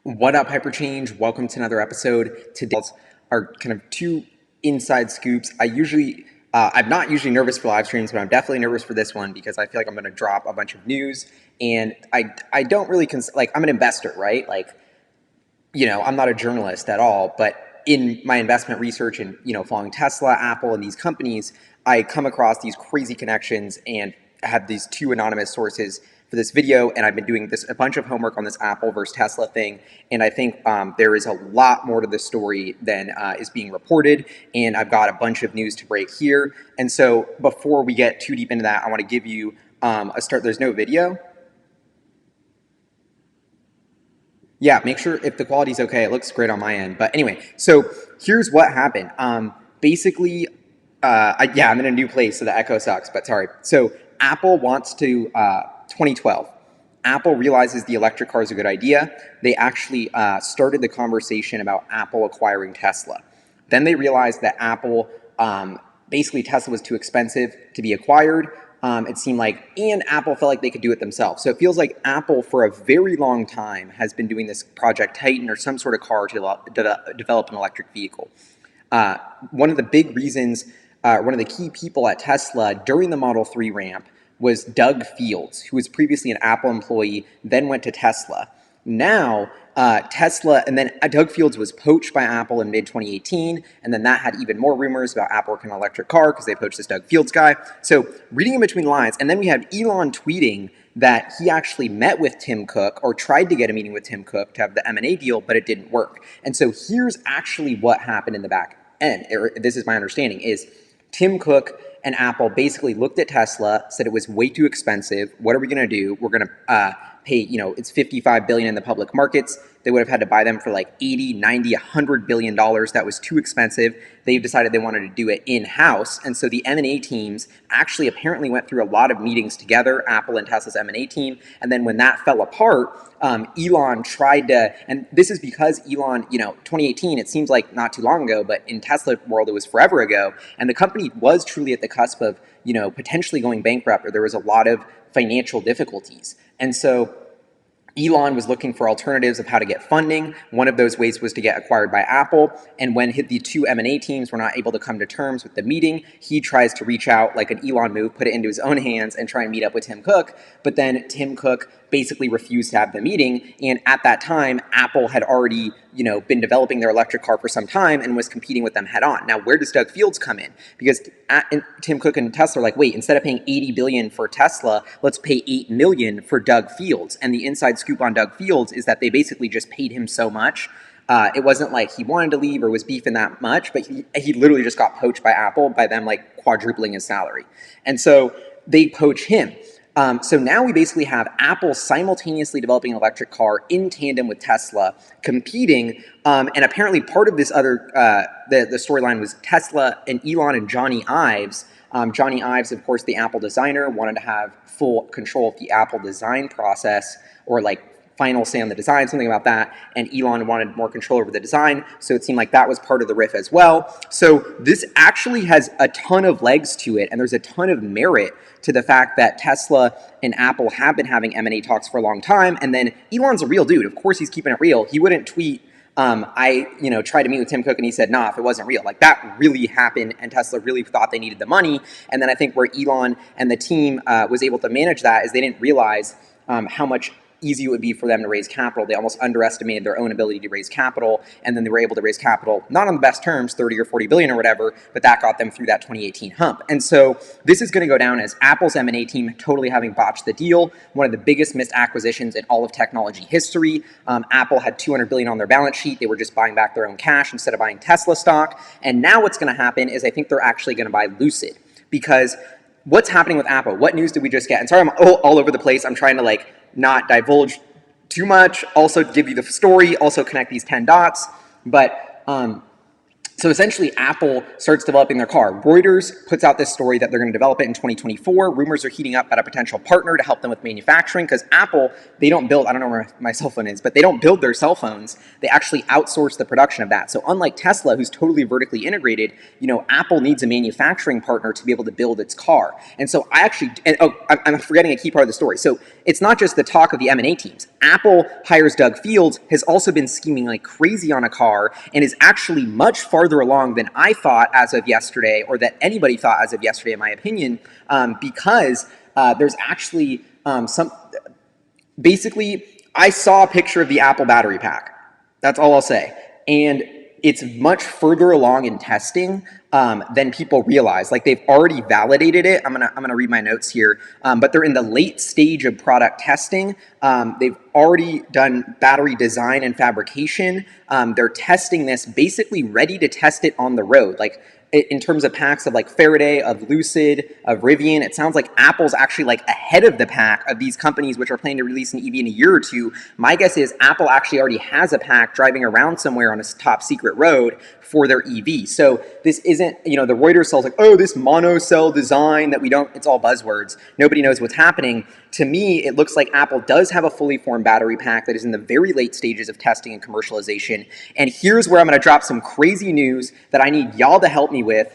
What up, Hyperchange? Welcome to another episode. Today are kind of two inside scoops. I'm not usually nervous for live streams, but I'm definitely nervous for this one because I feel like I'm going to drop a bunch of news, and I don't really I'm an investor, right? I'm not a journalist at all, but in my investment research and following Tesla, Apple, and these companies, I come across these crazy connections and had these two anonymous sources for this video, and I've been doing a bunch of homework on this Apple versus Tesla thing, and I think there is a lot more to the story than is being reported, and I've got a bunch of news to break here. And so before we get too deep into that, I want to give you a start. There's no video. Yeah, make sure if the quality's okay. It looks great on my end. But anyway, so here's what happened. Basically, I'm in a new place, so the echo sucks, but sorry. So Apple wants to, 2012, Apple realizes the electric car is a good idea. They actually started the conversation about Apple acquiring Tesla. Then they realized that basically Tesla was too expensive to be acquired. It seemed like, and Apple felt like they could do it themselves. So it feels like Apple, for a very long time, has been doing this Project Titan or some sort of car to develop an electric vehicle. One of the big reasons, one of the key people at Tesla during the Model 3 ramp was Doug Fields, who was previously an Apple employee, then went to Tesla. Now, Tesla, and then Doug Fields was poached by Apple in mid-2018, and then that had even more rumors about Apple working on an electric car because they poached this Doug Fields guy. So reading in between the lines, and then we have Elon tweeting that he actually met with Tim Cook or tried to get a meeting with Tim Cook to have the M&A deal, but it didn't work. And so here's actually what happened in the back end. This is my understanding, is Tim Cook and Apple basically looked at Tesla, said it was way too expensive. What are we going to do? We're going to pay, it's $55 billion in the public markets. They would have had to buy them for like 80, 90, $100 billion. That was too expensive. They've decided they wanted to do it in-house. And so the M&A teams actually apparently went through a lot of meetings together, Apple and Tesla's M&A team. And then when that fell apart, Elon tried to, and this is because Elon, 2018, it seems like not too long ago, but in Tesla world, it was forever ago. And the company was truly at the cusp of, potentially going bankrupt, or there was a lot of financial difficulties. And so Elon was looking for alternatives of how to get funding. One of those ways was to get acquired by Apple. And when the two M&A teams were not able to come to terms with the meeting, he tries to reach out like an Elon move, put it into his own hands and try and meet up with Tim Cook. But then Tim Cook basically refused to have the meeting. And at that time, Apple had already, been developing their electric car for some time and was competing with them head on. Now, where does Doug Fields come in? Because Tim Cook and Tesla are like, wait, instead of paying $80 billion for Tesla, let's pay $8 million for Doug Fields. And the inside scoop on Doug Fields is that they basically just paid him so much. It wasn't like he wanted to leave or was beefing that much, but he literally just got poached by Apple by them like quadrupling his salary. And so they poach him. So now we basically have Apple simultaneously developing an electric car in tandem with Tesla, competing. And apparently part of this other, the storyline was Tesla and Elon and Johnny Ives. Johnny Ives, of course, the Apple designer, wanted to have full control of the Apple design process, or like final say on the design, something about that, and Elon wanted more control over the design, so it seemed like that was part of the riff as well. So this actually has a ton of legs to it, and there's a ton of merit to the fact that Tesla and Apple have been having M&A talks for a long time, and then Elon's a real dude. Of course he's keeping it real. He wouldn't tweet, I tried to meet with Tim Cook and he said, nah, if it wasn't real. Like, that really happened, and Tesla really thought they needed the money. And then I think where Elon and the team was able to manage that is they didn't realize how much easy it would be for them to raise capital. They almost underestimated their own ability to raise capital, and then they were able to raise capital, not on the best terms, 30 or 40 billion or whatever, but that got them through that 2018 hump. And so this is going to go down as Apple's M&A team totally having botched the deal, one of the biggest missed acquisitions in all of technology history. Apple had 200 billion on their balance sheet. They were just buying back their own cash instead of buying Tesla stock. And now what's going to happen is I think they're actually going to buy Lucid, because what's happening with Apple? What news did we just get? And sorry, I'm all over the place. I'm trying to not divulge too much, also give you the story, also connect these 10 dots. But So essentially, Apple starts developing their car. Reuters puts out this story that they're going to develop it in 2024. Rumors are heating up about a potential partner to help them with manufacturing because Apple, they don't build, I don't know where my cell phone is, but they don't build their cell phones. They actually outsource the production of that. So unlike Tesla, who's totally vertically integrated, Apple needs a manufacturing partner to be able to build its car. And so I'm forgetting a key part of the story. So it's not just the talk of the M&A teams. Apple hires Doug Fields, has also been scheming like crazy on a car, and is actually much farther along than I thought as of yesterday, or that anybody thought as of yesterday, in my opinion, because there's actually basically, I saw a picture of the Apple battery pack. That's all I'll say. And it's much further along in testing than people realize. Like, they've already validated it. I'm gonna read my notes here, but they're in the late stage of product testing. They've already done battery design and fabrication. They're testing this, basically ready to test it on the road. Like, in terms of packs of like Faraday, of Lucid, of Rivian, it sounds like Apple's actually like ahead of the pack of these companies which are planning to release an EV in a year or two. My guess is Apple actually already has a pack driving around somewhere on a top secret road for their EV. So this isn't, the Reuters sells like, oh, this monocell design that we don't, it's all buzzwords. Nobody knows what's happening. To me, it looks like Apple does have a fully formed battery pack that is in the very late stages of testing and commercialization. And here's where I'm going to drop some crazy news that I need y'all to help me with,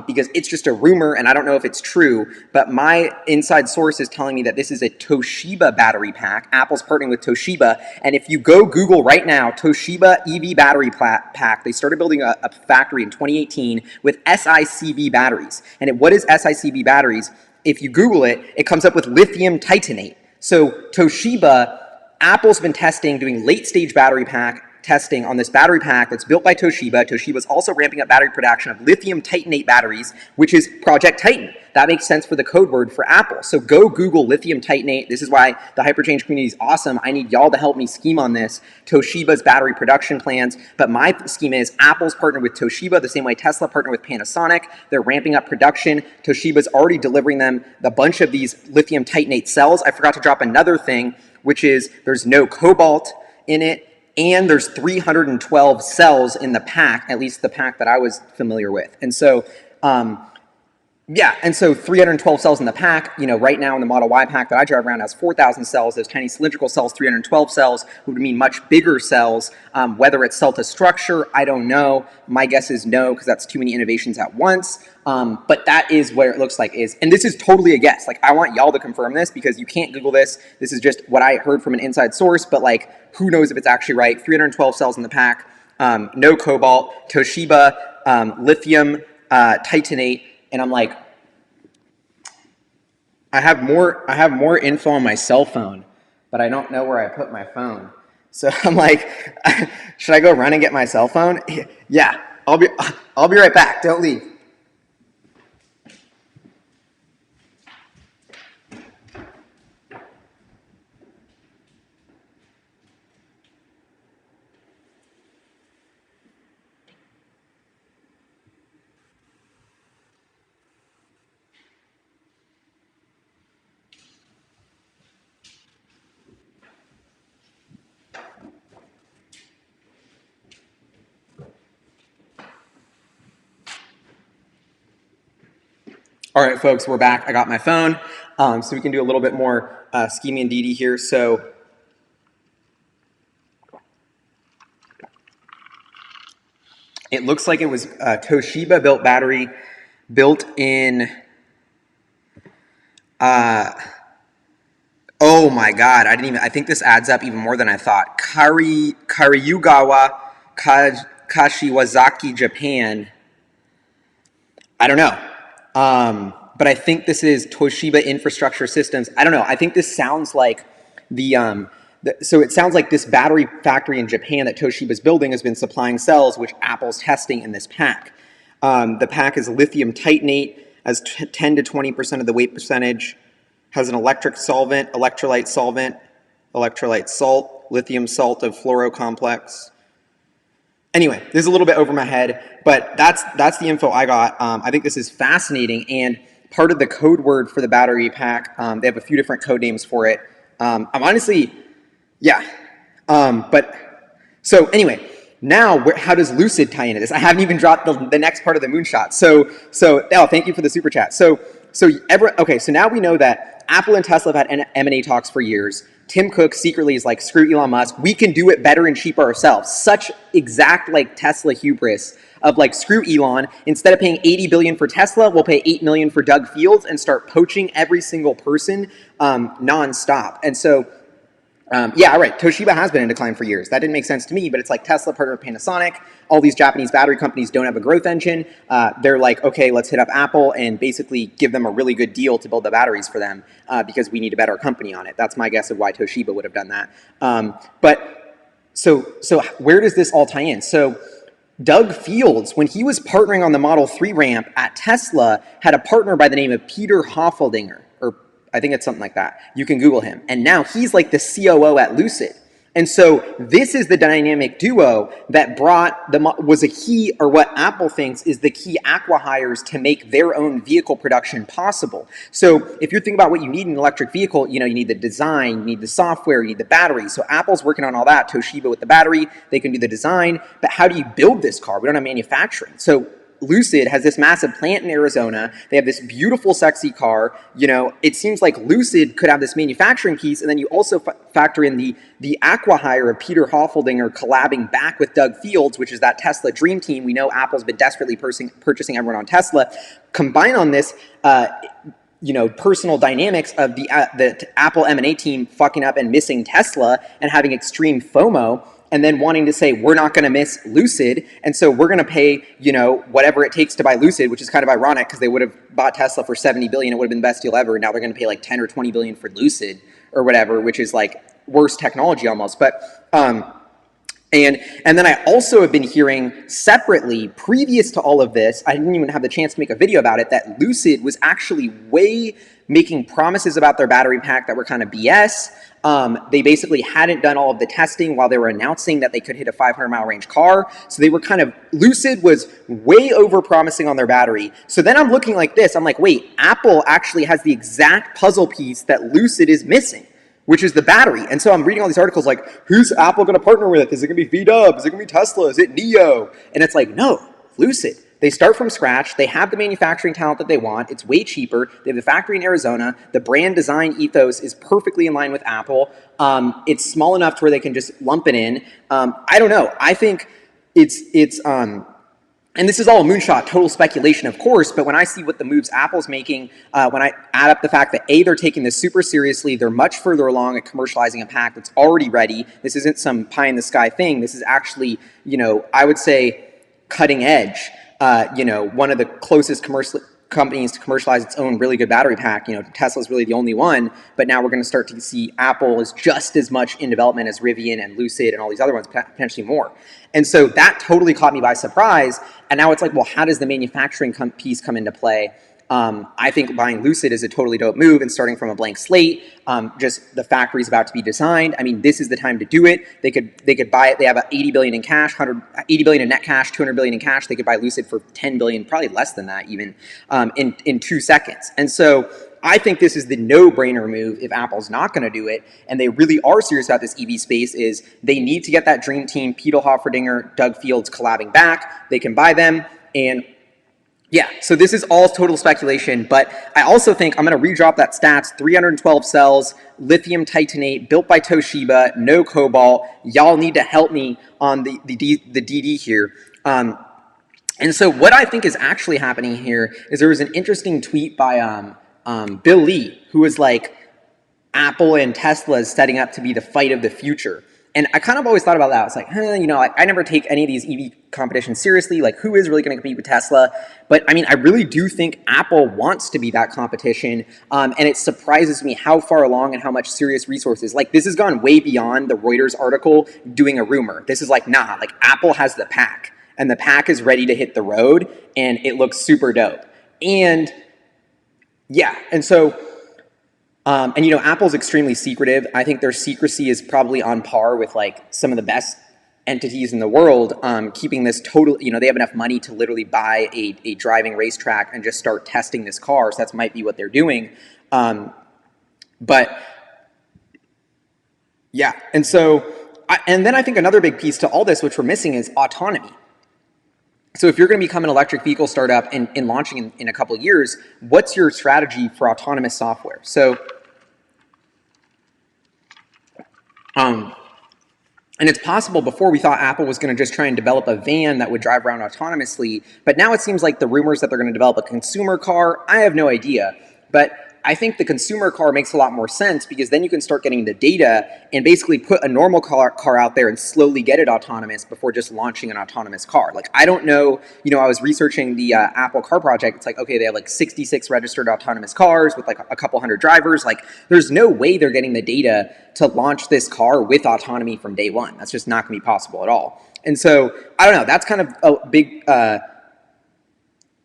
because it's just a rumor and I don't know if it's true, but my inside source is telling me that this is a Toshiba battery pack. Apple's partnering with Toshiba, and if you go Google right now, Toshiba EV battery pack, they started building a factory in 2018 with SiCb batteries. And what is SiCb batteries? If you Google it, it comes up with lithium titanate. So Toshiba, Apple's been testing, doing late stage battery pack testing on this battery pack that's built by Toshiba. Toshiba's also ramping up battery production of lithium titanate batteries, which is Project Titan. That makes sense for the code word for Apple. So go Google lithium titanate. This is why the Hyperchange community is awesome. I need y'all to help me scheme on this. Toshiba's battery production plans. But my scheme is Apple's partnered with Toshiba the same way Tesla partnered with Panasonic. They're ramping up production. Toshiba's already delivering them a bunch of these lithium titanate cells. I forgot to drop another thing, which is there's no cobalt in it. And there's 312 cells in the pack, at least the pack that I was familiar with. And so, and so 312 cells in the pack. Right now in the Model Y pack that I drive around has 4,000 cells. Those tiny cylindrical cells, 312 cells, would mean much bigger cells. Whether it's cell to structure, I don't know. My guess is no, because that's too many innovations at once. But that is what it looks like and this is totally a guess. Like, I want y'all to confirm this because you can't Google this. This is just what I heard from an inside source, but like, who knows if it's actually right. 312 cells in the pack, no cobalt, Toshiba, lithium, titanate, and I'm like, I have more info on my cell phone, but I don't know where I put my phone. So I'm like, should I go run and get my cell phone? Yeah, I'll be right back. Don't leave. All right, folks, we're back. I got my phone, so we can do a little bit more scheming and DD here. So it looks like it was a Toshiba built battery built in, oh my God, I think this adds up even more than I thought. Karyugawa, Kashiwazaki, Japan. I don't know. But I think this is Toshiba Infrastructure Systems. I don't know. I think this sounds like so it sounds like this battery factory in Japan that Toshiba's building has been supplying cells, which Apple's testing in this pack. The pack is lithium titanate, has 10 to 20% of the weight percentage, has an electric solvent, electrolyte salt, lithium salt of fluoro complex. Anyway, this is a little bit over my head, but that's the info I got. I think this is fascinating, and part of the code word for the battery pack, they have a few different code names for it. I'm honestly, yeah. So anyway, Now, how does Lucid tie into this? I haven't even dropped the next part of the moonshot. Oh, thank you for the super chat. Okay, so now we know that Apple and Tesla have had M&A talks for years. Tim Cook secretly is like, screw Elon Musk. We can do it better and cheaper ourselves. Such exact like Tesla hubris of like, screw Elon. Instead of paying $80 billion for Tesla, we'll pay $8 million for Doug Fields and start poaching every single person nonstop. And so, yeah, right. Toshiba has been in decline for years. That didn't make sense to me, but it's like Tesla partnered with Panasonic. All these Japanese battery companies don't have a growth engine. They're like, okay, let's hit up Apple and basically give them a really good deal to build the batteries for them because we need a better company on it. That's my guess of why Toshiba would have done that. So where does this all tie in? So Doug Fields, when he was partnering on the Model 3 ramp at Tesla, had a partner by the name of Peter Hofeldinger, or I think it's something like that. You can Google him. And now he's like the COO at Lucid. And so this is the dynamic duo that was a key, or what Apple thinks is the key acqui-hires to make their own vehicle production possible. So if you're thinking about what you need in an electric vehicle, you need the design, you need the software, you need the battery. So Apple's working on all that. Toshiba with the battery, they can do the design. But how do you build this car? We don't have manufacturing. So Lucid has this massive plant in Arizona. They have this beautiful, sexy car. It seems like Lucid could have this manufacturing piece, and then you also factor in the acqui-hire of Peter Hofeldinger collabing back with Doug Fields, which is that Tesla dream team. We know Apple's been desperately purchasing everyone on Tesla. Combine on this, personal dynamics of the Apple M&A team fucking up and missing Tesla and having extreme FOMO, and then wanting to say, we're not going to miss Lucid, and so we're going to pay, whatever it takes to buy Lucid, which is kind of ironic because they would have bought Tesla for $70 billion. It would have been the best deal ever. Now they're going to pay like 10 or 20 billion for Lucid or whatever, which is like worse technology almost. But and then I also have been hearing separately, previous to all of this, I didn't even have the chance to make a video about it, that Lucid was actually making promises about their battery pack that were kind of BS. They basically hadn't done all of the testing while they were announcing that they could hit a 500-mile range car. So they were Lucid was way over promising on their battery. So then I'm looking like this. I'm like, wait, Apple actually has the exact puzzle piece that Lucid is missing, which is the battery. And so I'm reading all these articles like, who's Apple going to partner with? Is it going to be VW? Is it going to be Tesla? Is it NIO? And it's like, no, Lucid. They start from scratch. They have the manufacturing talent that they want. It's way cheaper. They have the factory in Arizona. The brand design ethos is perfectly in line with Apple. It's small enough to where they can just lump it in. I don't know. I think and this is all a moonshot, total speculation, of course, but when I see what the moves Apple's making, when I add up the fact that A, they're taking this super seriously, they're much further along at commercializing a pack that's already ready. This isn't some pie-in-the-sky thing. This is actually, I would say, cutting edge. One of the closest companies to commercialize its own really good battery pack. Tesla's really the only one, but now we're going to start to see Apple is just as much in development as Rivian and Lucid and all these other ones, potentially more. And so that totally caught me by surprise. And now it's like, well, how does the manufacturing piece come into play? I think buying Lucid is a totally dope move and starting from a blank slate. Just the factory's about to be designed. I mean, this is the time to do it. They could buy it. They have $80 billion in cash, $80 billion in net cash, $200 billion in cash. They could buy Lucid for $10 billion, probably less than that even, in 2 seconds. And so I think this is the no-brainer move if Apple's not going to do it, and they really are serious about this EV space, is they need to get that dream team, Peter Hofeldinger, Doug Fields collabing back. They can buy them, and yeah, so this is all total speculation, but I also think I'm going to redrop that stats, 312 cells, lithium titanate, built by Toshiba, no cobalt. Y'all need to help me on the DD here. And so what I think is actually happening here is there was an interesting tweet by Bill Lee, who was like, Apple and Tesla is setting up to be the fight of the future. And I kind of always thought about that. I was like, I never take any of these EV competitions seriously. Like, who is really going to compete with Tesla? But I mean, I really do think Apple wants to be that competition. And it surprises me how far along and how much serious resources. Like, this has gone way beyond the Reuters article doing a rumor. This is like, nah, like Apple has the pack. And the pack is ready to hit the road. And it looks super dope. And yeah, and so... Apple's extremely secretive. I think their secrecy is probably on par with like some of the best entities in the world, keeping this total, they have enough money to literally buy a driving racetrack and just start testing this car. So that might be what they're doing. But yeah, and so And then I think another big piece to all this, which we're missing, is autonomy. So if you're going to become an electric vehicle startup and launching in a couple of years, what's your strategy for autonomous software? So, and it's possible before we thought Apple was going to just try and develop a van that would drive around autonomously, but now it seems like the rumors that they're going to develop a consumer car, I have no idea. But I think the consumer car makes a lot more sense because then you can start getting the data and basically put a normal car out there and slowly get it autonomous before just launching an autonomous car. Like, I don't know, I was researching the Apple car project. It's like, okay, they have like 66 registered autonomous cars with like a couple hundred drivers. Like, there's no way they're getting the data to launch this car with autonomy from day one. That's just not going to be possible at all. And so, I don't know, that's kind of a big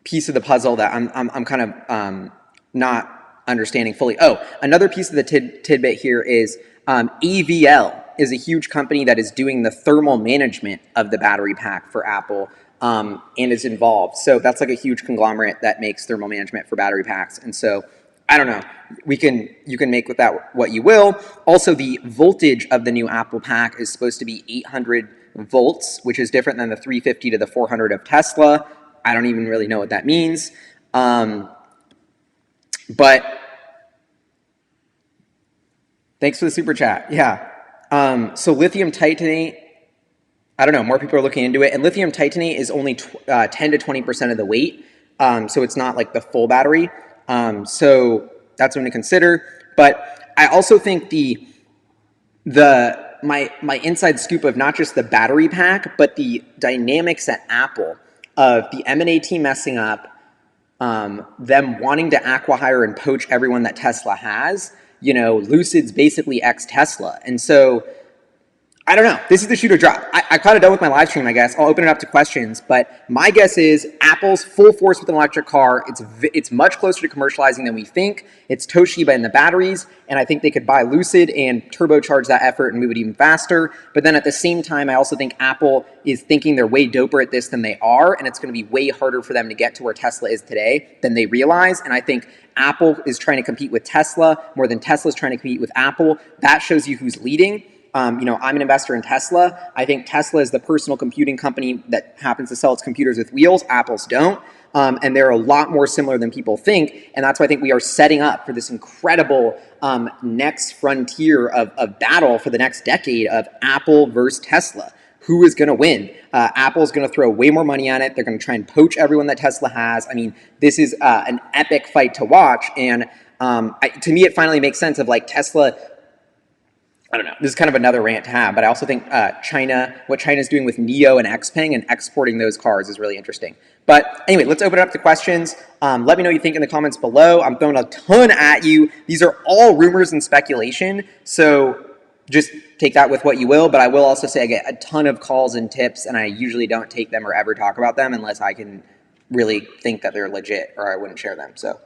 piece of the puzzle that I'm kind of not understanding fully. Oh, another piece of the tidbit here is AVL is a huge company that is doing the thermal management of the battery pack for Apple and is involved. So that's like a huge conglomerate that makes thermal management for battery packs. And so I don't know. You can make with that what you will. Also, the voltage of the new Apple pack is supposed to be 800 volts, which is different than the 350 to the 400 of Tesla. I don't even really know what that means. But thanks for the super chat. Yeah. So lithium titanate, I don't know, more people are looking into it. And lithium titanate is only 10 to 20% of the weight. So it's not like the full battery. So that's something to consider. But I also think my inside scoop of not just the battery pack, but the dynamics at Apple of the M&A team messing up, them wanting to acqui-hire and poach everyone that Tesla has. Lucid's basically ex-Tesla. And so, I don't know. This is the shoot or drop. I kind of done with my live stream, I guess. I'll open it up to questions. But my guess is Apple's full force with an electric car. It's much closer to commercializing than we think. It's Toshiba in the batteries. And I think they could buy Lucid and turbocharge that effort and move it even faster. But then at the same time, I also think Apple is thinking they're way doper at this than they are. And it's going to be way harder for them to get to where Tesla is today than they realize. And I think Apple is trying to compete with Tesla more than Tesla's trying to compete with Apple. That shows you who's leading. I'm an investor in Tesla. I think Tesla is the personal computing company that happens to sell its computers with wheels. Apple's don't. And they're a lot more similar than people think. And that's why I think we are setting up for this incredible next frontier of battle for the next decade of Apple versus Tesla. Who is going to win? Apple's going to throw way more money on it. They're going to try and poach everyone that Tesla has. I mean, this is an epic fight to watch. And to me, it finally makes sense of like Tesla. I don't know. This is kind of another rant to have, but I also think what China's doing with NIO and XPeng and exporting those cars is really interesting. But anyway, let's open it up to questions. Let me know what you think in the comments below. I'm throwing a ton at you. These are all rumors and speculation, so just take that with what you will. But I will also say I get a ton of calls and tips, and I usually don't take them or ever talk about them unless I can really think that they're legit, or I wouldn't share them. So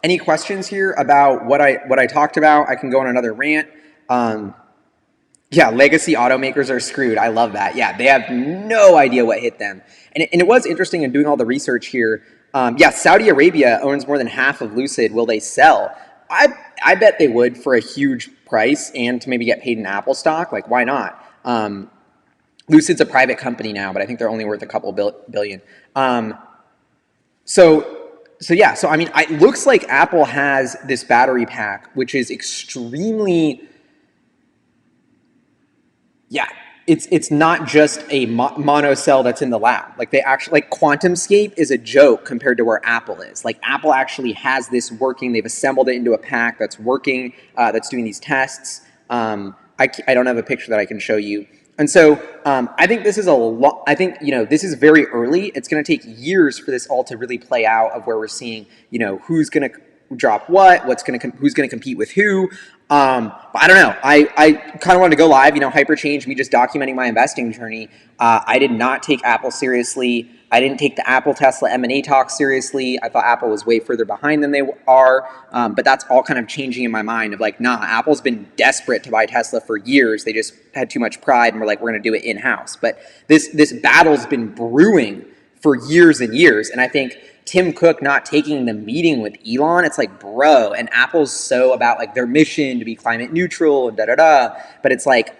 any questions here about what I talked about? I can go on another rant. Yeah, legacy automakers are screwed. I love that. Yeah, they have no idea what hit them. And it was interesting in doing all the research here. Yeah, Saudi Arabia owns more than half of Lucid. Will they sell? I bet they would for a huge price and to maybe get paid in Apple stock. Like, why not? Lucid's a private company now, but I think they're only worth a couple billion. So yeah, so I mean, it looks like Apple has this battery pack, which is extremely, yeah, it's not just a mono cell that's in the lab. Like they actually, like QuantumScape is a joke compared to where Apple is. Like Apple actually has this working. They've assembled it into a pack that's working, that's doing these tests. I don't have a picture that I can show you. And so I think this is this is very early. It's going to take years for this all to really play out of where we're seeing, who's going to drop what, who's going to compete with who. But I don't know. I kind of wanted to go live, Hyperchange, me just documenting my investing journey. I did not take Apple seriously. I didn't take the Apple Tesla M&A talk seriously. I thought Apple was way further behind than they are. But that's all kind of changing in my mind of like, nah, Apple's been desperate to buy Tesla for years. They just had too much pride and were like, we're going to do it in-house. But this battle's been brewing for years and years. And I think, Tim Cook not taking the meeting with Elon, it's like, bro, and Apple's so about like their mission to be climate neutral and da da da, but it's like,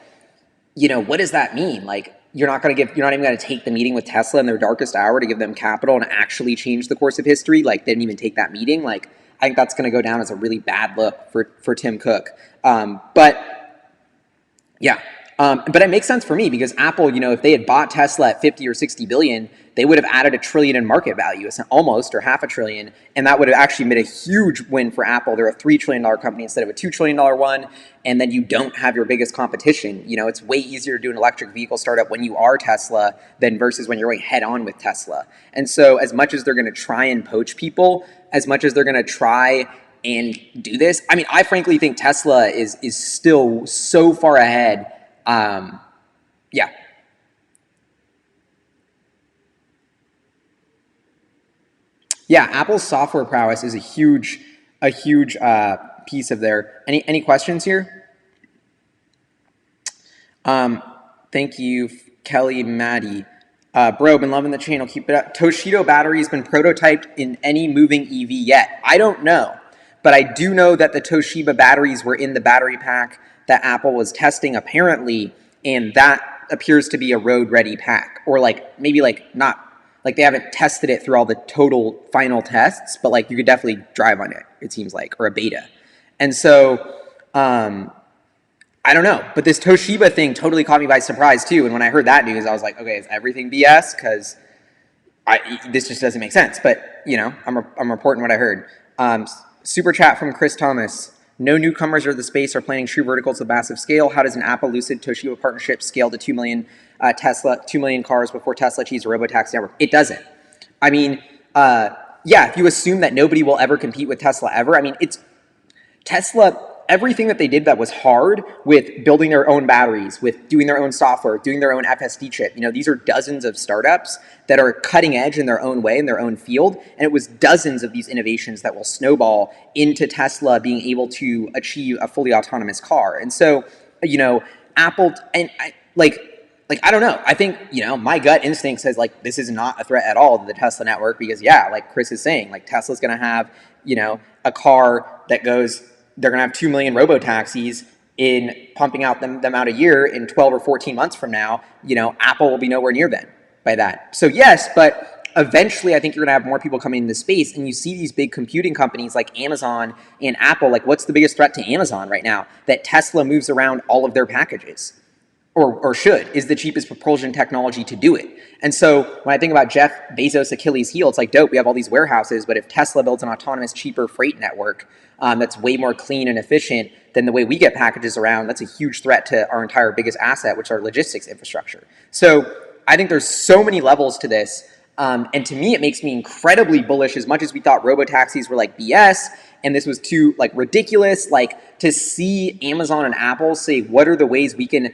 you know, what does that mean? Like, you're not even going to take the meeting with Tesla in their darkest hour to give them capital and actually change the course of history. Like, they didn't even take that meeting. Like, I think that's going to go down as a really bad look for Tim Cook. But yeah, but it makes sense for me because Apple, you know, if they had bought Tesla at 50 or 60 billion, they would have added $1 trillion in market value, almost, or $500 billion, and that would have actually been a huge win for Apple. They're a $3 trillion company instead of a $2 trillion one, and then you don't have your biggest competition. You know, it's way easier to do an electric vehicle startup when you are Tesla than versus when you're going head on with Tesla. And so as much as they're going to try and poach people, as much as they're going to try and do this, I mean, I frankly think Tesla is still so far ahead. Yeah. Yeah, Apple's software prowess is a huge piece of their. Any questions here? Thank you, Kelly Maddie. Bro, been loving the channel. Keep it up. Toshiba battery has been prototyped in any moving EV yet? I don't know, but I do know that the Toshiba batteries were in the battery pack that Apple was testing apparently, and that appears to be a road-ready pack, or like maybe like not. Like, they haven't tested it through all the total final tests, but like you could definitely drive on it, it seems like, or a beta. And so, I don't know. But this Toshiba thing totally caught me by surprise too. And when I heard that news, I was like, okay, is everything BS? Because this just doesn't make sense. But, you know, I'm reporting what I heard. Super chat from Chris Thomas. No newcomers to the space are planning true verticals of massive scale. How does an Apple Lucid Toshiba partnership scale to 2 million 2 million cars before Tesla achieves a robotaxi network? It doesn't. I mean, yeah, if you assume that nobody will ever compete with Tesla ever, I mean, it's Tesla, everything that they did that was hard with building their own batteries, with doing their own software, doing their own FSD chip. You know, these are dozens of startups that are cutting edge in their own way, in their own field. And it was dozens of these innovations that will snowball into Tesla being able to achieve a fully autonomous car. And so, you know, Apple, and I don't know. I think, you know, my gut instinct says, like, this is not a threat at all to the Tesla network because, yeah, like Chris is saying, like, Tesla's going to have, you know, a car that goes, they're going to have 2 million robo-taxis in pumping out them out a year in 12 or 14 months from now. You know, Apple will be nowhere near then by that. So, yes, but eventually I think you're going to have more people coming into space, and you see these big computing companies like Amazon and Apple. Like, what's the biggest threat to Amazon right now? That Tesla moves around all of their packages. Or should, is the cheapest propulsion technology to do it. And so when I think about Jeff Bezos' Achilles heel, it's like, dope, we have all these warehouses, but if Tesla builds an autonomous, cheaper freight network that's way more clean and efficient than the way we get packages around, that's a huge threat to our entire biggest asset, which is our logistics infrastructure. So I think there's so many levels to this. And to me, it makes me incredibly bullish. As much as we thought robo-taxis were like BS, and this was too like ridiculous, like to see Amazon and Apple say, what are the ways we can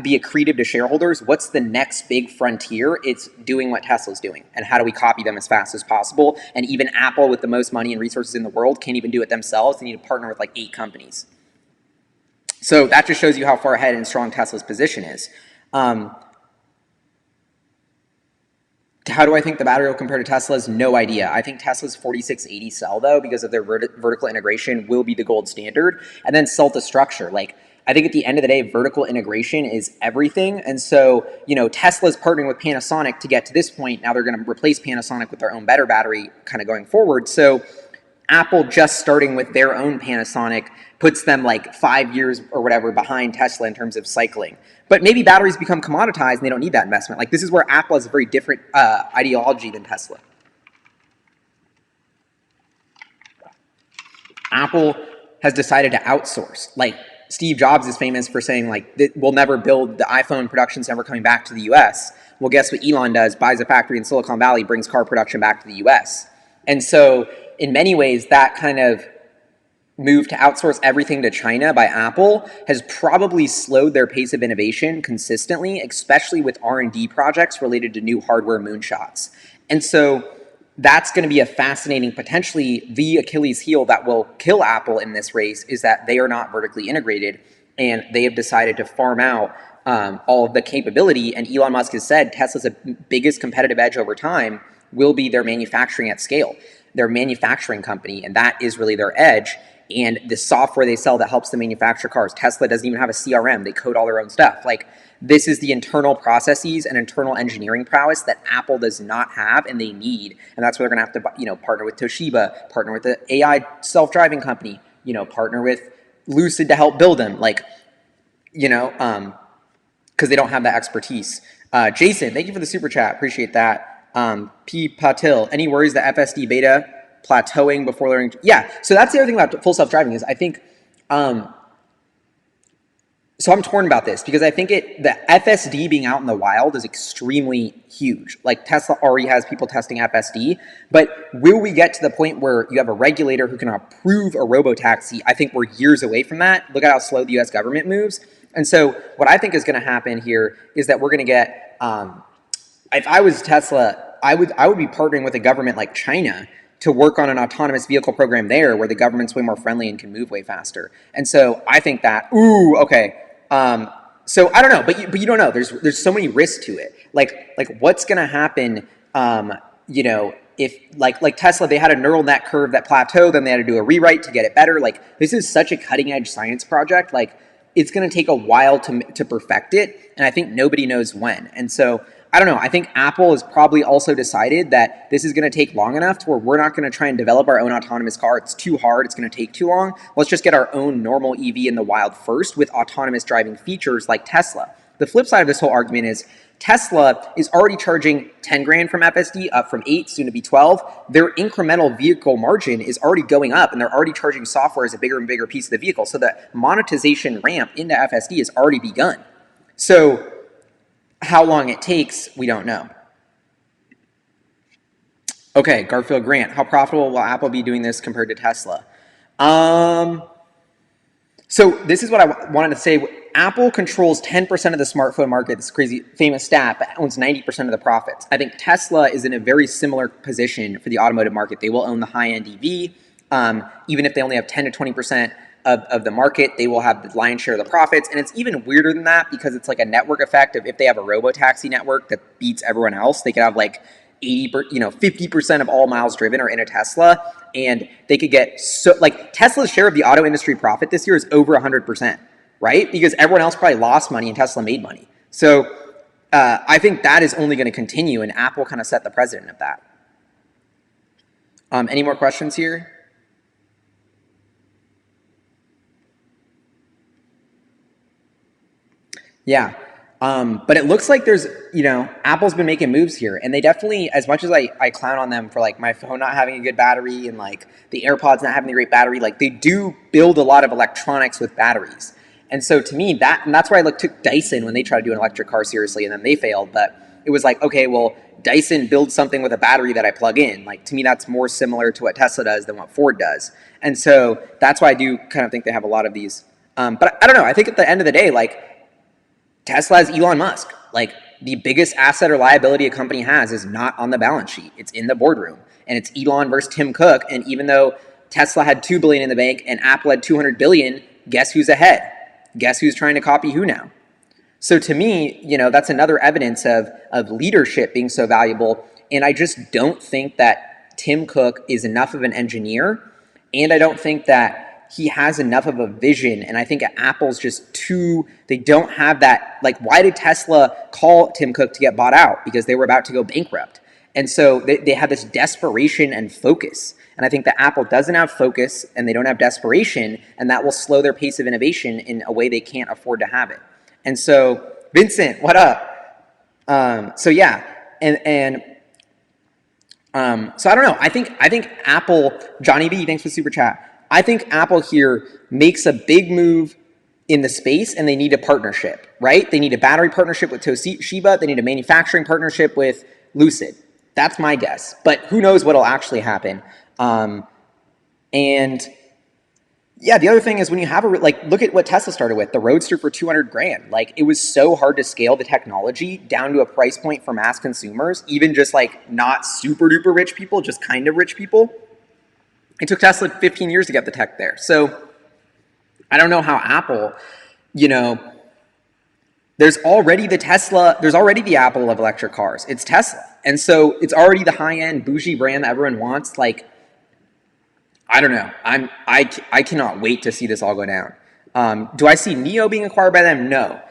be accretive to shareholders? What's the next big frontier? It's doing what Tesla's doing. And how do we copy them as fast as possible? And even Apple, with the most money and resources in the world, can't even do it themselves. They need to partner with like 8 companies. So that just shows you how far ahead and strong Tesla's position is. How do I think the battery will compare to Tesla's? No idea. I think Tesla's 4680 cell, though, because of their vertical integration, will be the gold standard. And then cell to structure. Like, I think at the end of the day, vertical integration is everything. And so, you know, Tesla's partnering with Panasonic to get to this point. Now they're going to replace Panasonic with their own better battery kind of going forward. So Apple just starting with their own Panasonic puts them like 5 years or whatever behind Tesla in terms of cycling. But maybe batteries become commoditized and they don't need that investment. Like, this is where Apple has a very different ideology than Tesla. Apple has decided to outsource. Like, Steve Jobs is famous for saying, like, we'll never build, the iPhone production's never coming back to the US. Well, guess what Elon does? Buys a factory in Silicon Valley, brings car production back to the US. And so in many ways, that kind of move to outsource everything to China by Apple has probably slowed their pace of innovation consistently, especially with R&D projects related to new hardware moonshots. And so that's going to be a fascinating, potentially the Achilles heel that will kill Apple in this race, is that they are not vertically integrated and they have decided to farm out all of the capability. And Elon Musk has said Tesla's biggest competitive edge over time will be their manufacturing at scale, their manufacturing company, and that is really their edge. And the software they sell that helps them manufacture cars. Tesla doesn't even have a CRM. They code all their own stuff. Like, this is the internal processes and internal engineering prowess that Apple does not have and they need. And that's where they're going to have to, partner with Toshiba, partner with the AI self-driving company, partner with Lucid to help build them. Like, because they don't have that expertise. Jason, thank you for the super chat. Appreciate that. P. Patil, any worries that FSD beta plateauing before learning? Yeah, so that's the other thing about full self-driving is I think, so I'm torn about this because I think the FSD being out in the wild is extremely huge. Like Tesla already has people testing FSD, but will we get to the point where you have a regulator who can approve a robotaxi? I think we're years away from that. Look at how slow the US government moves. And so what I think is going to happen here is that we're going to get, if I was Tesla, I would be partnering with a government like China to work on an autonomous vehicle program there where the government's way more friendly and can move way faster. And so I think that, okay. So I don't know, but you don't know. There's so many risks to it. Like what's going to happen, if like Tesla, they had a neural net curve that plateaued, then they had to do a rewrite to get it better. Like, this is such a cutting edge science project. Like, it's going to take a while to perfect it. And I think nobody knows when. And so I don't know. I think Apple has probably also decided that this is going to take long enough to where we're not going to try and develop our own autonomous car. It's too hard. It's going to take too long. Let's just get our own normal EV in the wild first with autonomous driving features like Tesla. The flip side of this whole argument is Tesla is already charging 10 grand from FSD, up from 8, soon to be 12. Their incremental vehicle margin is already going up, and they're already charging software as a bigger and bigger piece of the vehicle. So the monetization ramp into FSD has already begun. So how long it takes, we don't know. Okay, Garfield Grant, how profitable will Apple be doing this compared to Tesla? So this is what I wanted to say. Apple controls 10% of the smartphone market. This crazy famous stat, but owns 90% of the profits. I think Tesla is in a very similar position for the automotive market. They will own the high-end EV. Even if they only have 10 to 20% of the market, they will have the lion's share of the profits. And it's even weirder than that because it's like a network effect of if they have a robo-taxi network that beats everyone else, they could have like 50% of all miles driven are in a Tesla, and they could get like Tesla's share of the auto industry profit this year is over 100%, right? Because everyone else probably lost money and Tesla made money. So I think that is only going to continue, and Apple kind of set the precedent of that. Any more questions here? Yeah. But it looks like there's, Apple's been making moves here, and they definitely, as much as I clown on them for like my phone not having a good battery and like the AirPods not having a great battery, like they do build a lot of electronics with batteries. And so to me, that's why I took Dyson when they tried to do an electric car seriously, and then they failed. But it was like, okay, well, Dyson builds something with a battery that I plug in. Like, to me, that's more similar to what Tesla does than what Ford does. And so that's why I do kind of think they have a lot of these. But I don't know. I think at the end of the day, like, Tesla is Elon Musk. Like, the biggest asset or liability a company has is not on the balance sheet. It's in the boardroom. And it's Elon versus Tim Cook. And even though Tesla had $2 billion in the bank and Apple had $200 billion, guess who's ahead? Guess who's trying to copy who now? So to me, that's another evidence of leadership being so valuable. And I just don't think that Tim Cook is enough of an engineer. And I don't think that he has enough of a vision. And I think Apple's just they don't have that. Like, why did Tesla call Tim Cook to get bought out? Because they were about to go bankrupt. And so they had this desperation and focus. And I think that Apple doesn't have focus and they don't have desperation, and that will slow their pace of innovation in a way they can't afford to have it. And so, Vincent, what up? So yeah, so I don't know. I think Apple, Johnny B, thanks for the super chat. I think Apple here makes a big move in the space, and they need a partnership, right? They need a battery partnership with Toshiba. They need a manufacturing partnership with Lucid. That's my guess. But who knows what'll actually happen. And yeah, the other thing is when you have look at what Tesla started with, the Roadster for 200 grand. Like, it was so hard to scale the technology down to a price point for mass consumers, even just like not super duper rich people, just kind of rich people. It took Tesla 15 years to get the tech there. So I don't know how Apple, there's already the Apple of electric cars. It's Tesla. And so it's already the high-end bougie brand that everyone wants. Like, I don't know. I cannot wait to see this all go down. Do I see NIO being acquired by them? No.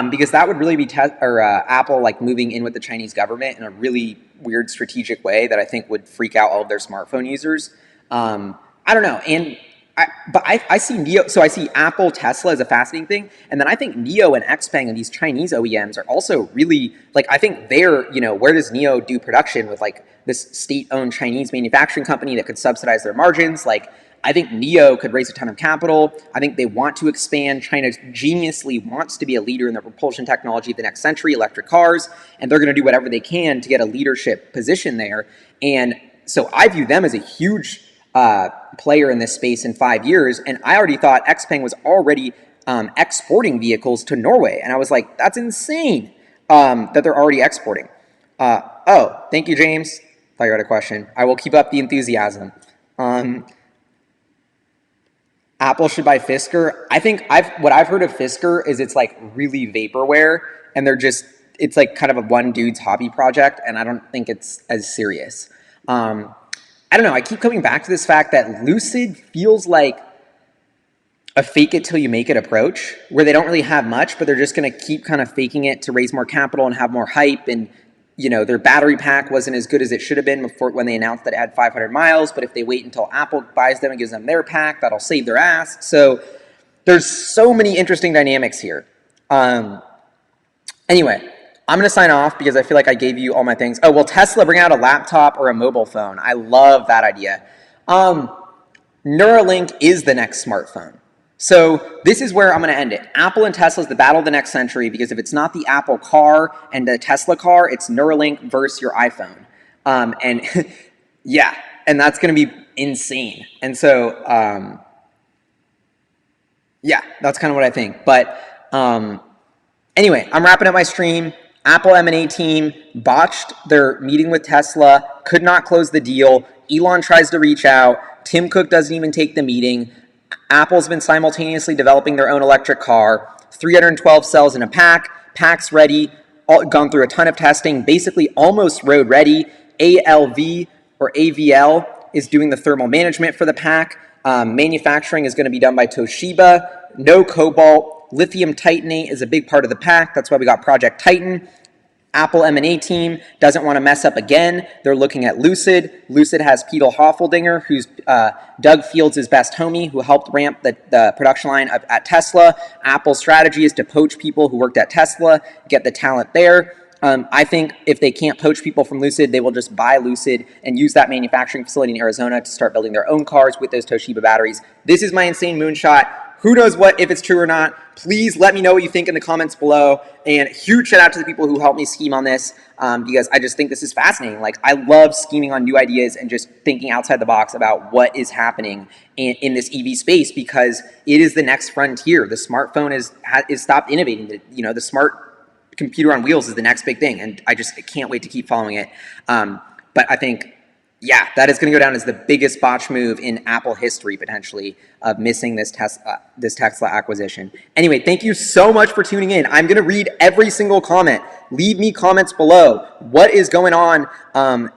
Because that would really be Apple like moving in with the Chinese government in a really weird strategic way that I think would freak out all of their smartphone users. I don't know. And I see NIO, so I see Apple, Tesla as a fascinating thing, and then I think NIO and XPeng and these Chinese OEMs are also really, like, I think they're, where does NIO do production with like this state-owned Chinese manufacturing company that could subsidize their margins? Like, I think NIO could raise a ton of capital. I think they want to expand. China geniusly wants to be a leader in the propulsion technology of the next century, electric cars, and they're going to do whatever they can to get a leadership position there. And so I view them as a huge player in this space in 5 years. And I already thought XPeng was already exporting vehicles to Norway. And I was like, that's insane that they're already exporting. Oh, thank you, James. Thought you had a question. I will keep up the enthusiasm. Apple should buy Fisker. I think what I've heard of Fisker is it's like really vaporware, and it's like kind of a one dude's hobby project, and I don't think it's as serious. I don't know. I keep coming back to this fact that Lucid feels like a fake it till you make it approach, where they don't really have much, but they're just going to keep kind of faking it to raise more capital and have more hype. And, their battery pack wasn't as good as it should have been before when they announced that it had 500 miles. But if they wait until Apple buys them and gives them their pack, that'll save their ass. So there's so many interesting dynamics here. Anyway, I'm going to sign off because I feel like I gave you all my things. Oh, will Tesla bring out a laptop or a mobile phone? I love that idea. Neuralink is the next smartphone. So this is where I'm going to end it. Apple and Tesla is the battle of the next century, because if it's not the Apple car and the Tesla car, it's Neuralink versus your iPhone. And yeah, and that's going to be insane. And so, yeah, that's kind of what I think. But anyway, I'm wrapping up my stream. Apple M&A team botched their meeting with Tesla, could not close the deal. Elon tries to reach out. Tim Cook doesn't even take the meeting. Apple's been simultaneously developing their own electric car. 312 cells in a pack. Pack's ready. Gone through a ton of testing. Basically almost road ready. ALV or AVL is doing the thermal management for the pack. Manufacturing is going to be done by Toshiba. No cobalt. Lithium titanate is a big part of the pack. That's why we got Project Titan. Apple M&A team doesn't want to mess up again. They're looking at Lucid. Lucid has Peter Hoffeldinger, who's Doug Fields' best homie, who helped ramp the production line at Tesla. Apple's strategy is to poach people who worked at Tesla, get the talent there. I think if they can't poach people from Lucid, they will just buy Lucid and use that manufacturing facility in Arizona to start building their own cars with those Toshiba batteries. This is my insane moonshot. Who knows if it's true or not? Please let me know what you think in the comments below. And huge shout out to the people who helped me scheme on this, because I just think this is fascinating. Like, I love scheming on new ideas and just thinking outside the box about what is happening in this EV space, because it is the next frontier. The smartphone is stopped innovating. The smart computer on wheels is the next big thing, and I can't wait to keep following it. But I think, yeah, that is going to go down as the biggest botch move in Apple history, potentially, of missing this Tesla acquisition. Anyway, thank you so much for tuning in. I'm going to read every single comment. Leave me comments below. What is going on? And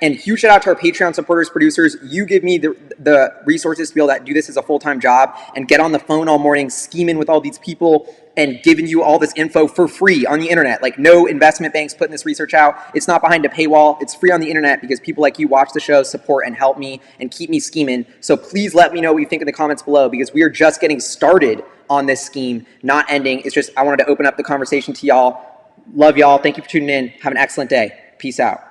huge shout out to our Patreon supporters, producers. You give me the resources to be able to do this as a full-time job and get on the phone all morning, scheming with all these people and giving you all this info for free on the internet. Like, no investment banks putting this research out. It's not behind a paywall. It's free on the internet because people like you watch the show, support, and help me and keep me scheming. So please let me know what you think in the comments below, because we are just getting started on this scheme, not ending. It's just, I wanted to open up the conversation to y'all. Love y'all. Thank you for tuning in. Have an excellent day. Peace out.